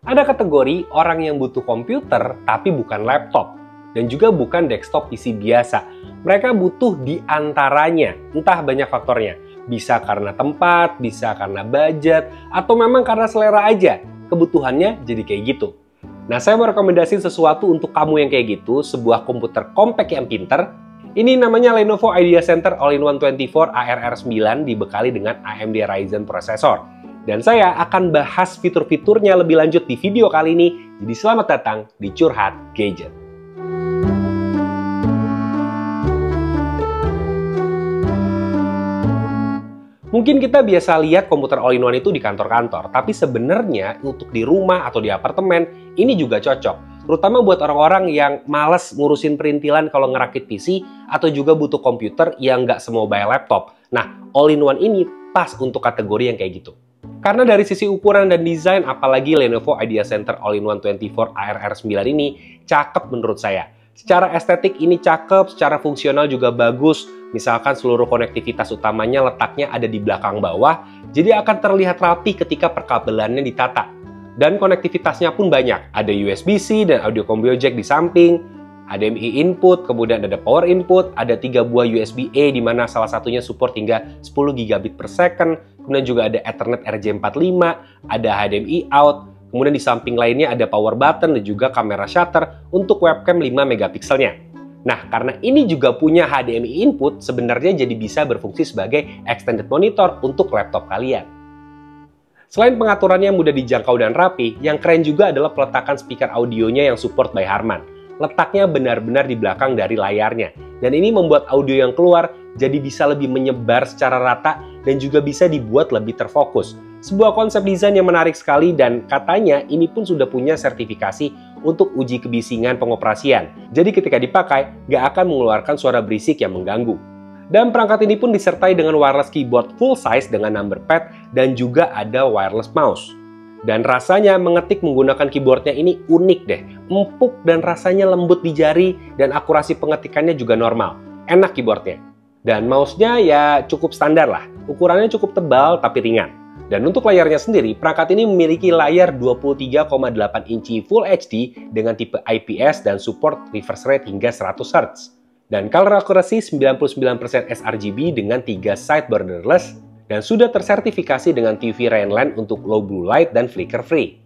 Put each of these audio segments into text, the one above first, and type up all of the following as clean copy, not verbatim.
Ada kategori orang yang butuh komputer tapi bukan laptop, dan juga bukan desktop PC biasa. Mereka butuh di antaranya, entah banyak faktornya. Bisa karena tempat, bisa karena budget, atau memang karena selera aja. Kebutuhannya jadi kayak gitu. Nah, saya mau rekomendasiin sesuatu untuk kamu yang kayak gitu, sebuah komputer compact yang pinter. Ini namanya Lenovo Idea Center All-in-One 24 ARR9 dibekali dengan AMD Ryzen processor. Dan saya akan bahas fitur-fiturnya lebih lanjut di video kali ini. Jadi selamat datang di Curhat Gadget. Mungkin kita biasa lihat komputer all-in-one itu di kantor-kantor, tapi sebenarnya untuk di rumah atau di apartemen, ini juga cocok. Terutama buat orang-orang yang males ngurusin perintilan kalau ngerakit PC, atau juga butuh komputer yang nggak semobile laptop. Nah, all-in-one ini pas untuk kategori yang kayak gitu. Karena dari sisi ukuran dan desain, apalagi Lenovo Idea Center All-in-One 24 ARR9 ini cakep menurut saya. Secara estetik ini cakep, secara fungsional juga bagus. Misalkan seluruh konektivitas utamanya letaknya ada di belakang bawah, jadi akan terlihat rapi ketika perkabelannya ditata. Dan konektivitasnya pun banyak, ada USB-C dan audio combo jack di samping, HDMI input, kemudian ada power input, ada 3 buah USB-A di mana salah satunya support hingga 10 gigabit per second, kemudian juga ada Ethernet RJ45, ada HDMI out, kemudian di samping lainnya ada power button dan juga kamera shutter untuk webcam 5 megapikselnya. Nah, karena ini juga punya HDMI input, sebenarnya jadi bisa berfungsi sebagai extended monitor untuk laptop kalian. Selain pengaturannya mudah dijangkau dan rapi, yang keren juga adalah peletakan speaker audionya yang support by Harman. Letaknya benar-benar di belakang dari layarnya. Dan ini membuat audio yang keluar jadi bisa lebih menyebar secara rata dan juga bisa dibuat lebih terfokus. Sebuah konsep desain yang menarik sekali dan katanya ini pun sudah punya sertifikasi untuk uji kebisingan pengoperasian. Jadi ketika dipakai, nggak akan mengeluarkan suara berisik yang mengganggu. Dan perangkat ini pun disertai dengan wireless keyboard full size dengan number pad dan juga ada wireless mouse. Dan rasanya mengetik menggunakan keyboardnya ini unik deh, empuk dan rasanya lembut di jari dan akurasi pengetikannya juga normal. Enak keyboardnya. Dan mouse-nya ya cukup standar lah, ukurannya cukup tebal tapi ringan. Dan untuk layarnya sendiri, perangkat ini memiliki layar 23,8 inci Full HD dengan tipe IPS dan support refresh rate hingga 100 Hz. Dan color accuracy 99% sRGB dengan 3 side borderless dan sudah tersertifikasi dengan TV Rainland untuk low blue light dan flicker free.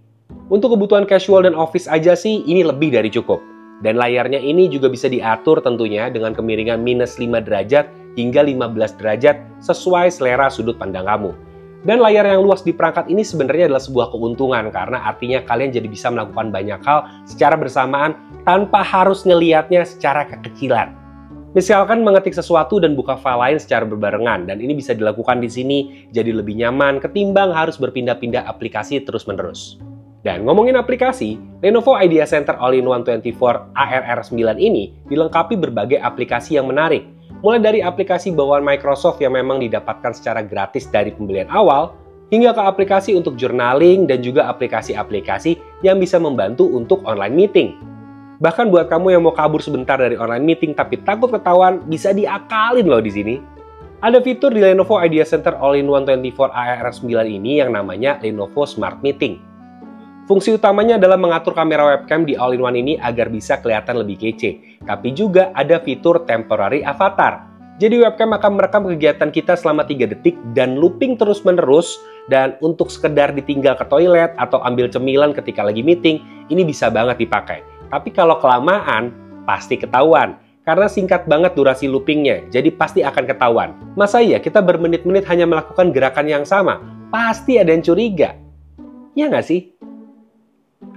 Untuk kebutuhan casual dan office aja sih ini lebih dari cukup. Dan layarnya ini juga bisa diatur tentunya dengan kemiringan minus 5 derajat hingga 15 derajat sesuai selera sudut pandang kamu. Dan layar yang luas di perangkat ini sebenarnya adalah sebuah keuntungan karena artinya kalian jadi bisa melakukan banyak hal secara bersamaan tanpa harus ngelihatnya secara kekecilan. Misalkan mengetik sesuatu dan buka file lain secara berbarengan, dan ini bisa dilakukan di sini jadi lebih nyaman ketimbang harus berpindah-pindah aplikasi terus-menerus. Dan ngomongin aplikasi, Lenovo Idea Center All-in-One 24 ARR9 ini dilengkapi berbagai aplikasi yang menarik. Mulai dari aplikasi bawaan Microsoft yang memang didapatkan secara gratis dari pembelian awal, hingga ke aplikasi untuk journaling dan juga aplikasi-aplikasi yang bisa membantu untuk online meeting. Bahkan buat kamu yang mau kabur sebentar dari online meeting tapi takut ketahuan, bisa diakalin loh di sini. Ada fitur di Lenovo Idea Center All-in-One 24 ARR9 ini yang namanya Lenovo Smart Meeting. Fungsi utamanya adalah mengatur kamera webcam di All-in-One ini agar bisa kelihatan lebih kece. Tapi juga ada fitur Temporary Avatar. Jadi webcam akan merekam kegiatan kita selama 3 detik dan looping terus-menerus. Dan untuk sekedar ditinggal ke toilet atau ambil cemilan ketika lagi meeting, ini bisa banget dipakai. Tapi kalau kelamaan, pasti ketahuan. Karena singkat banget durasi loopingnya, jadi pasti akan ketahuan. Masa iya kita bermenit-menit hanya melakukan gerakan yang sama? Pasti ada yang curiga. Ya nggak sih?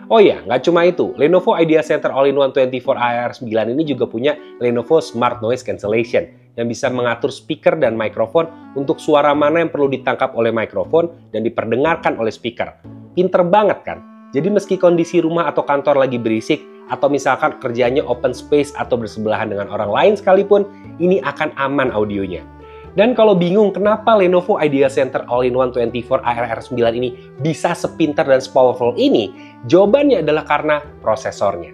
Oh iya, nggak cuma itu. Lenovo Idea Center All-in-One 24 ARR9 ini juga punya Lenovo Smart Noise Cancellation yang bisa mengatur speaker dan mikrofon untuk suara mana yang perlu ditangkap oleh mikrofon dan diperdengarkan oleh speaker. Pinter banget kan? Jadi meski kondisi rumah atau kantor lagi berisik, atau misalkan kerjanya open space atau bersebelahan dengan orang lain sekalipun, ini akan aman audionya. Dan kalau bingung kenapa Lenovo Idea Center All-in-One 24 ARR9 ini bisa sepintar dan sepowerful ini, jawabannya adalah karena prosesornya.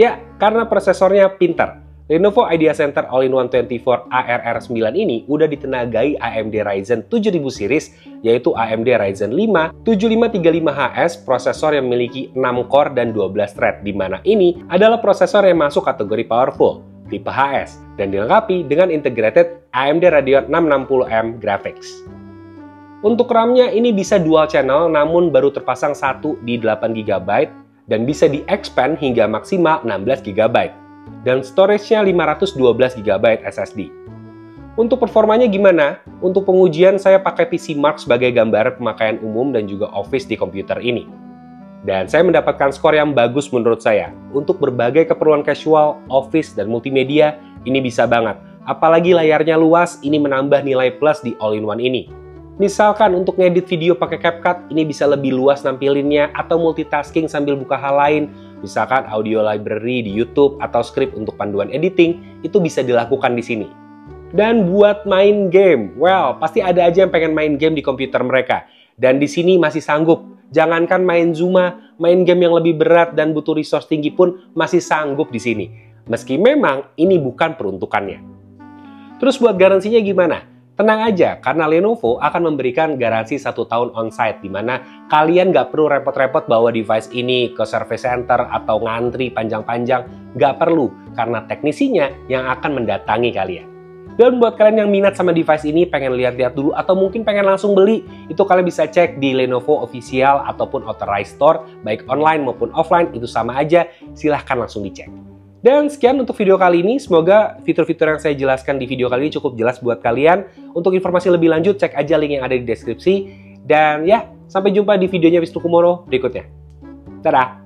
Ya, karena prosesornya pintar. Lenovo Idea Center All-in-One 24 ARR9 ini udah ditenagai AMD Ryzen 7000 series yaitu AMD Ryzen 5 7535HS, prosesor yang memiliki 6 core dan 12 thread, di mana ini adalah prosesor yang masuk kategori powerful, tipe HS, dan dilengkapi dengan integrated AMD Radeon 660M graphics. Untuk RAM-nya ini bisa dual channel, namun baru terpasang satu di 8GB dan bisa di-expand hingga maksimal 16GB. Dan storage-nya 512GB SSD. Untuk performanya gimana? Untuk pengujian saya pakai PC Mark sebagai gambaran pemakaian umum dan juga Office di komputer ini. Dan saya mendapatkan skor yang bagus menurut saya. Untuk berbagai keperluan casual, Office, dan multimedia, ini bisa banget. Apalagi layarnya luas, ini menambah nilai plus di all-in-one ini. Misalkan untuk ngedit video pakai CapCut, ini bisa lebih luas nampilinnya, atau multitasking sambil buka hal lain, misalkan audio library di YouTube atau script untuk panduan editing, itu bisa dilakukan di sini. Dan buat main game, well, pasti ada aja yang pengen main game di komputer mereka. Dan di sini masih sanggup. Jangankan main Zuma, main game yang lebih berat dan butuh resource tinggi pun masih sanggup di sini. Meski memang ini bukan peruntukannya. Terus buat garansinya gimana? Tenang aja, karena Lenovo akan memberikan garansi 1 tahun on-site, di mana kalian nggak perlu repot-repot bawa device ini ke service center atau ngantri panjang-panjang. Nggak perlu, karena teknisinya yang akan mendatangi kalian. Dan buat kalian yang minat sama device ini, pengen lihat-lihat dulu, atau mungkin pengen langsung beli, itu kalian bisa cek di Lenovo Official ataupun Authorized Store, baik online maupun offline, itu sama aja, silahkan langsung dicek. Dan sekian untuk video kali ini, semoga fitur-fitur yang saya jelaskan di video kali ini cukup jelas buat kalian. Untuk informasi lebih lanjut, cek aja link yang ada di deskripsi. Dan ya, sampai jumpa di videonya Wisnu Kumoro berikutnya. Dadah!